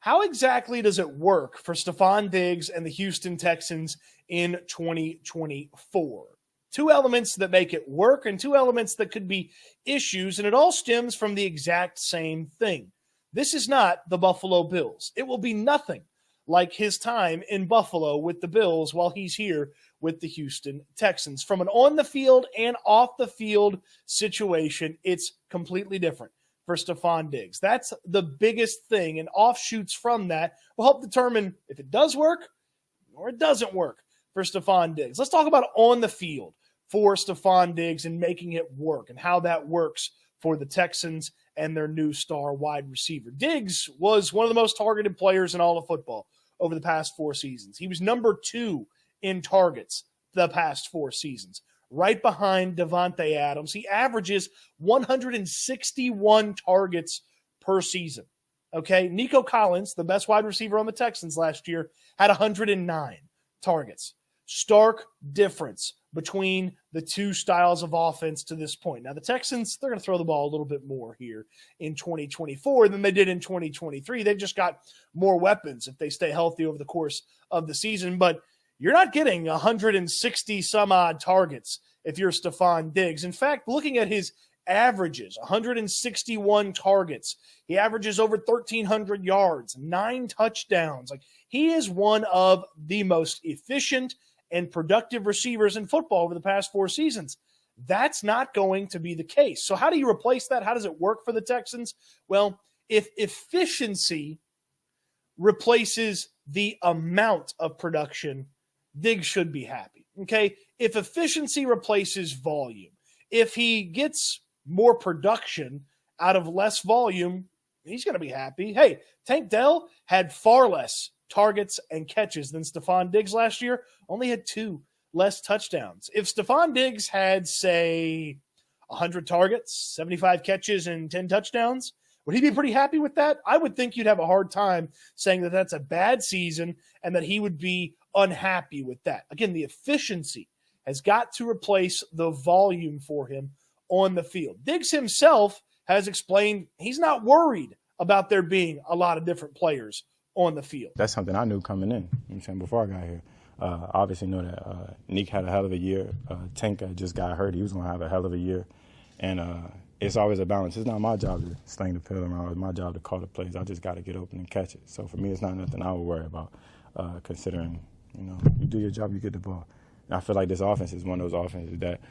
How exactly does it work for Stefon Diggs and the Houston Texans in 2024? Two elements that make it work and two elements that could be issues, and it all stems from the exact same thing. This is not the Buffalo Bills. It will be nothing like his time in Buffalo with the Bills while he's here with the Houston Texans. From an on-the-field and off-the-field situation, it's completely different for Stefon Diggs. That's the biggest thing, and offshoots from that will help determine if it does work or it doesn't work for Stefon Diggs. Let's talk about on the field for Stefon Diggs and making it work and how that works for the Texans and their new star wide receiver. Diggs was one of the most targeted players in all of football over the past 4 seasons. He was number 2 in targets the past 4 seasons, right behind Davante Adams. He averages 161 targets per season. Okay, Nico Collins, the best wide receiver on the Texans last year, had 109 targets. Stark difference between the two styles of offense to this point. Now, the Texans, they're going to throw the ball a little bit more here in 2024 than they did in 2023. They've just got more weapons if they stay healthy over the course of the season. But you're not getting 160 some odd targets if you're Stefon Diggs. In fact, looking at his averages, 161 targets. He averages over 1,300 yards, 9 touchdowns. Like, he is one of the most efficient and productive receivers in football over the past 4 seasons. That's not going to be the case. So how do you replace that? How does it work for the Texans? Well, if efficiency replaces the amount of production, Diggs should be happy. Okay? If efficiency replaces volume, if he gets more production out of less volume, he's going to be happy. Hey, Tank Dell had far less targets and catches than Stefon Diggs last year, only had 2 less touchdowns. If Stefon Diggs had, say, 100 targets, 75 catches, and 10 touchdowns, would he be pretty happy with that? I would think you'd have a hard time saying that that's a bad season and that he would be unhappy with that. Again, the efficiency has got to replace the volume for him on the field. Diggs himself has explained he's not worried about there being a lot of different players on the field. That's something I knew coming in, you know what I'm saying, before I got here. Obviously know that Nick had a hell of a year. Tank just got hurt. He was going to have a hell of a year. And it's always a balance. It's not my job to sling the pill around. It's my job to call the plays. I just got to get open and catch it. So for me, it's not nothing I would worry about, considering, you know, you do your job, you get the ball. And I feel like this offense is one of those offenses that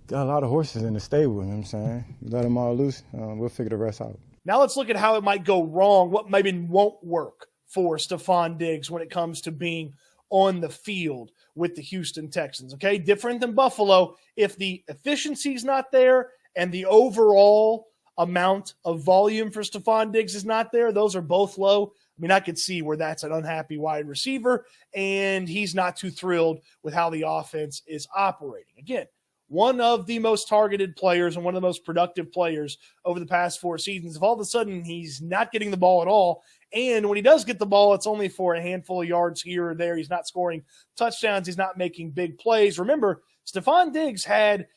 got a lot of horses in the stable, you know what I'm saying? You let them all loose, we'll figure the rest out. Now let's look at how it might go wrong, what maybe won't work for Stefon Diggs when it comes to being on the field with the Houston Texans, okay? Different than Buffalo, if the efficiency's not there and the overall amount of volume for Stefon Diggs is not there, those are both low. I mean, I could see where that's an unhappy wide receiver, and he's not too thrilled with how the offense is operating. Again, one of the most targeted players and one of the most productive players over the past 4 seasons. If all of a sudden he's not getting the ball at all, and when he does get the ball, it's only for a handful of yards here or there. He's not scoring touchdowns. He's not making big plays. Remember, Stefon Diggs had,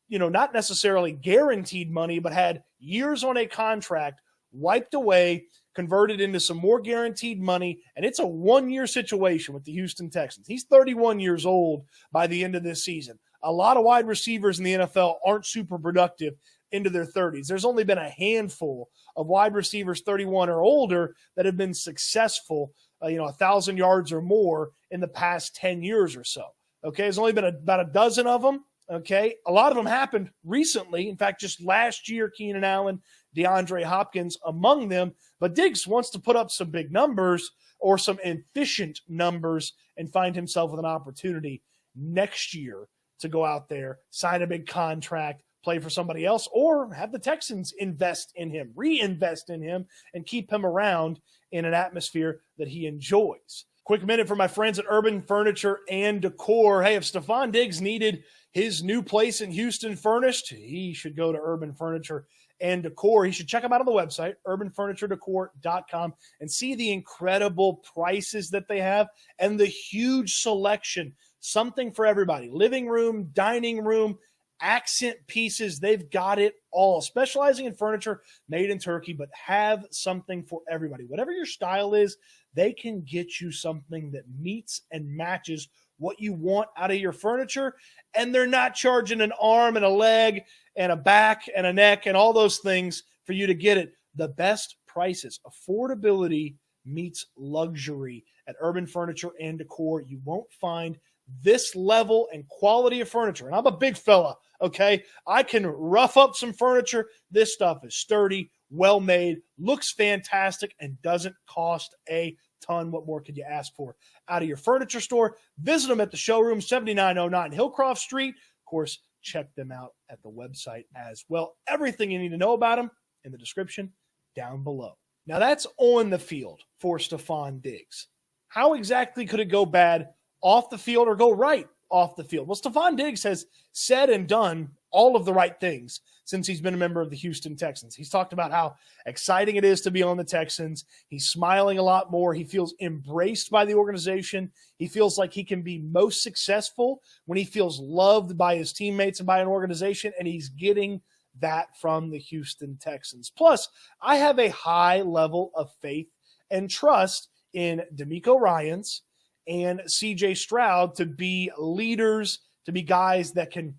not necessarily guaranteed money, but had years on a contract wiped away, converted into some more guaranteed money, and it's a 1-year situation with the Houston Texans. He's 31 years old by the end of this season. A lot of wide receivers in the NFL aren't super productive into their 30s. There's only been a handful of wide receivers 31 or older that have been successful, 1,000 yards or more in the past 10 years or so. Okay, there's only been about a dozen of them. Okay, a lot of them happened recently. In fact, just last year, Keenan Allen, DeAndre Hopkins among them. But Diggs wants to put up some big numbers or some efficient numbers and find himself with an opportunity next year to go out there, sign a big contract, play for somebody else, or have the Texans invest in him, reinvest in him, and keep him around in an atmosphere that he enjoys. Quick minute for my friends at Urban Furniture and Decor. Hey, if Stefon Diggs needed his new place in Houston furnished, he should go to Urban Furniture and Decor. He should check them out on the website, urbanfurnituredecor.com, and see the incredible prices that they have and the huge selection. Something for everybody. Living room, dining room, accent pieces. They've got it all, specializing in furniture made in Turkey, but have something for everybody. Whatever your style is, they can get you something that meets and matches what you want out of your furniture. And they're not charging an arm and a leg and a back and a neck and all those things for you to get it. The best prices. Affordability meets luxury at Urban Furniture and Decor. You won't find this level and quality of furniture. And I'm a big fella, okay? I can rough up some furniture. This stuff is sturdy, well-made, looks fantastic, and doesn't cost a ton. What more could you ask for out of your furniture store? Visit them at the showroom, 7909 Hillcroft Street. Of course, check them out at the website as well. Everything you need to know about them in the description down below. Now, that's on the field for Stefon Diggs. How exactly could it go bad off the field or go right off the field? Well, Stefon Diggs has said and done all of the right things since he's been a member of the Houston Texans. He's talked about how exciting it is to be on the Texans. He's smiling a lot more. He feels embraced by the organization. He feels like he can be most successful when he feels loved by his teammates and by an organization, and he's getting that from the Houston Texans. Plus, I have a high level of faith and trust in DeMeco Ryans and CJ Stroud to be leaders, to be guys that can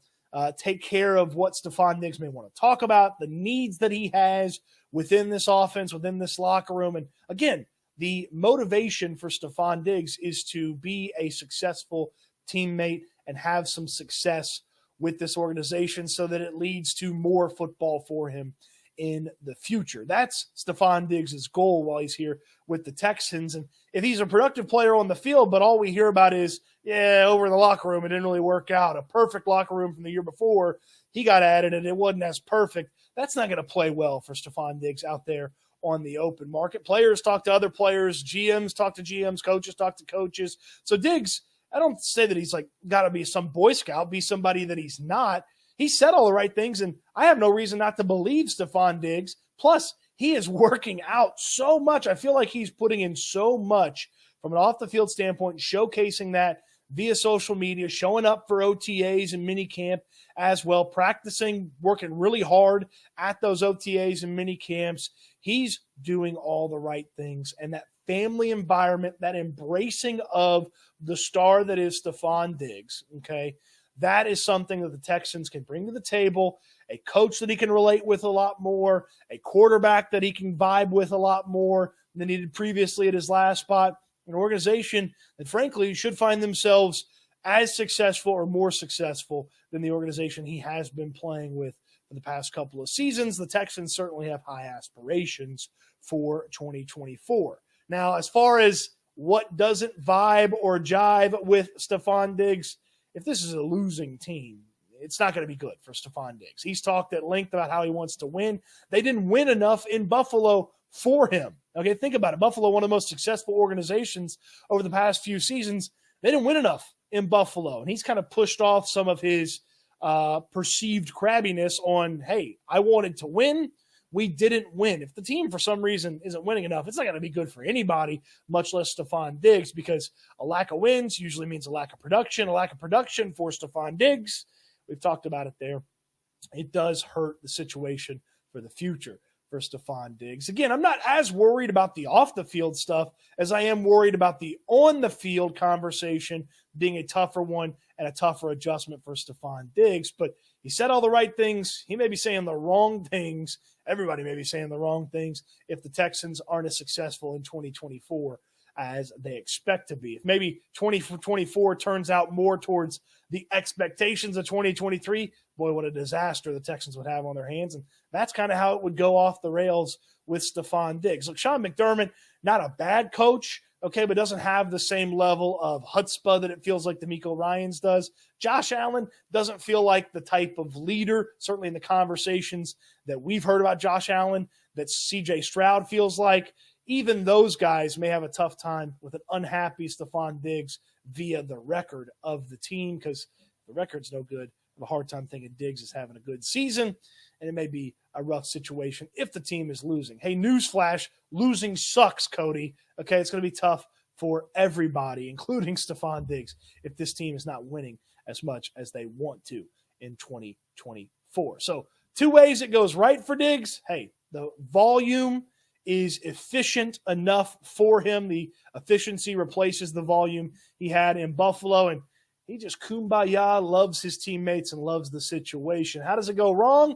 take care of what Stefon Diggs may want to talk about, the needs that he has within this offense, within this locker room. And again, the motivation for Stefon Diggs is to be a successful teammate and have some success with this organization so that it leads to more football for him in the future. That's Stefon Diggs' goal while he's here with the Texans. And if he's a productive player on the field, but all we hear about is, over in the locker room, it didn't really work out. A perfect locker room from the year before, he got added and it wasn't as perfect. That's not going to play well for Stefon Diggs out there on the open market. Players talk to other players, GMs talk to GMs, coaches talk to coaches. So Diggs, I don't say that he's like got to be some Boy Scout, be somebody that he's not. He said all the right things, and I have no reason not to believe Stefon Diggs. Plus, he is working out so much. I feel like he's putting in so much from an off-the-field standpoint, showcasing that via social media, showing up for OTAs and minicamp as well, practicing, working really hard at those OTAs and minicamps. He's doing all the right things, and that family environment, that embracing of the star that is Stefon Diggs, okay, that is something that the Texans can bring to the table, a coach that he can relate with a lot more, a quarterback that he can vibe with a lot more than he did previously at his last spot, an organization that, frankly, should find themselves as successful or more successful than the organization he has been playing with for the past couple of seasons. The Texans certainly have high aspirations for 2024. Now, as far as what doesn't vibe or jive with Stefon Diggs, if this is a losing team, it's not going to be good for Stefon Diggs. He's talked at length about how he wants to win. They didn't win enough in Buffalo for him. Okay, think about it. Buffalo, one of the most successful organizations over the past few seasons, they didn't win enough in Buffalo. And he's kind of pushed off some of his perceived crabbiness on, hey, I wanted to win. We didn't win. If the team, for some reason, isn't winning enough, it's not going to be good for anybody, much less Stefon Diggs, because a lack of wins usually means a lack of production. A lack of production for Stefon Diggs, we've talked about it there, it does hurt the situation for the future for Stefon Diggs. Again, I'm not as worried about the off-the-field stuff as I am worried about the on-the-field conversation being a tougher one and a tougher adjustment for Stefon Diggs. But he said all the right things. He may be saying the wrong things. Everybody may be saying the wrong things if the Texans aren't as successful in 2024 as they expect to be. If maybe 2024 turns out more towards the expectations of 2023, boy, what a disaster the Texans would have on their hands. And that's kind of how it would go off the rails with Stefon Diggs. Look, Sean McDermott, not a bad coach, okay, but doesn't have the same level of chutzpah that it feels like DeMeco Ryans does. Josh Allen doesn't feel like the type of leader, certainly in the conversations that we've heard about Josh Allen, that CJ Stroud feels like. Even those guys may have a tough time with an unhappy Stefon Diggs via the record of the team, because the record's no good. I have a hard time thinking Diggs is having a good season, and it may be a rough situation if the team is losing. Hey, newsflash, losing sucks, Cody. Okay, it's going to be tough for everybody, including Stefon Diggs, if this team is not winning as much as they want to in 2024. So 2 ways it goes right for Diggs. Hey, the volume is efficient enough for him. The efficiency replaces the volume he had in Buffalo, and he just kumbaya, loves his teammates and loves the situation. How does it go wrong?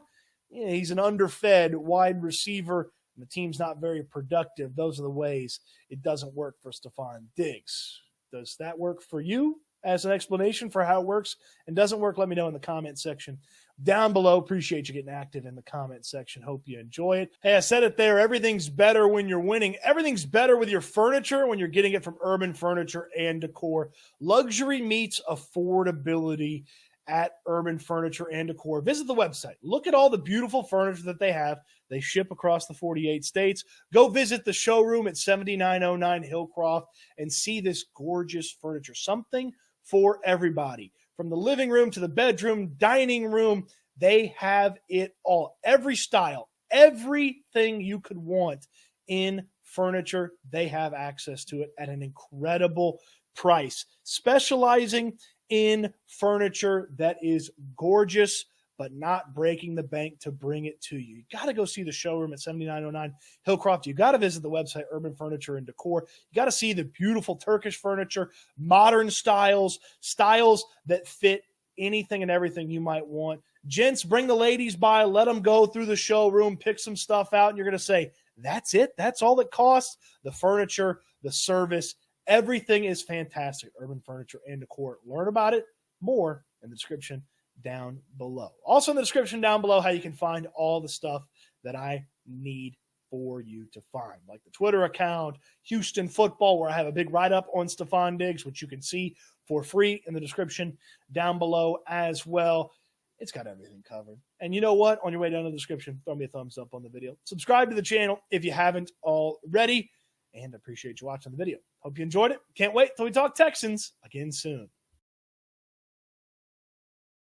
Yeah, he's an underfed wide receiver, and the team's not very productive. Those are the ways it doesn't work for Stefon Diggs. Does that work for you as an explanation for how it works and doesn't work? Let me know in the comment section down below. Appreciate you getting active in the comment section. Hope you enjoy it. Hey, I said it there. Everything's better when you're winning. Everything's better with your furniture when you're getting it from Urban Furniture and Decor. Luxury meets affordability at Urban Furniture and Decor. Visit the website. Look at all the beautiful furniture that they have. They ship across the 48 states. Go visit the showroom at 7909 Hillcroft and see this gorgeous furniture. Something for everybody. From the living room to the bedroom, dining room, they have it all. Every style, everything you could want in furniture, they have access to it at an incredible price. Specializing in furniture that is gorgeous, but not breaking the bank to bring it to you. You got to go see the showroom at 7909 Hillcroft. You got to visit the website, Urban Furniture and Decor. You got to see the beautiful Turkish furniture, modern styles that fit anything and everything you might want. Gents, bring the ladies by, let them go through the showroom, pick some stuff out, and you're going to say, that's it? That's all it costs? The furniture, the service, everything is fantastic. Urban Furniture and Decor. Learn about it more in the description down below. Also in the description down below, how you can find all the stuff that I need for you to find, like the Twitter account, Houston Football, where I have a big write-up on Stefon Diggs, which you can see for free in the description down below as well. It's got everything covered. And you know what? On your way down to the description, throw me a thumbs up on the video. Subscribe to the channel if you haven't already, and I appreciate you watching the video. Hope you enjoyed it. Can't wait till we talk Texans again soon.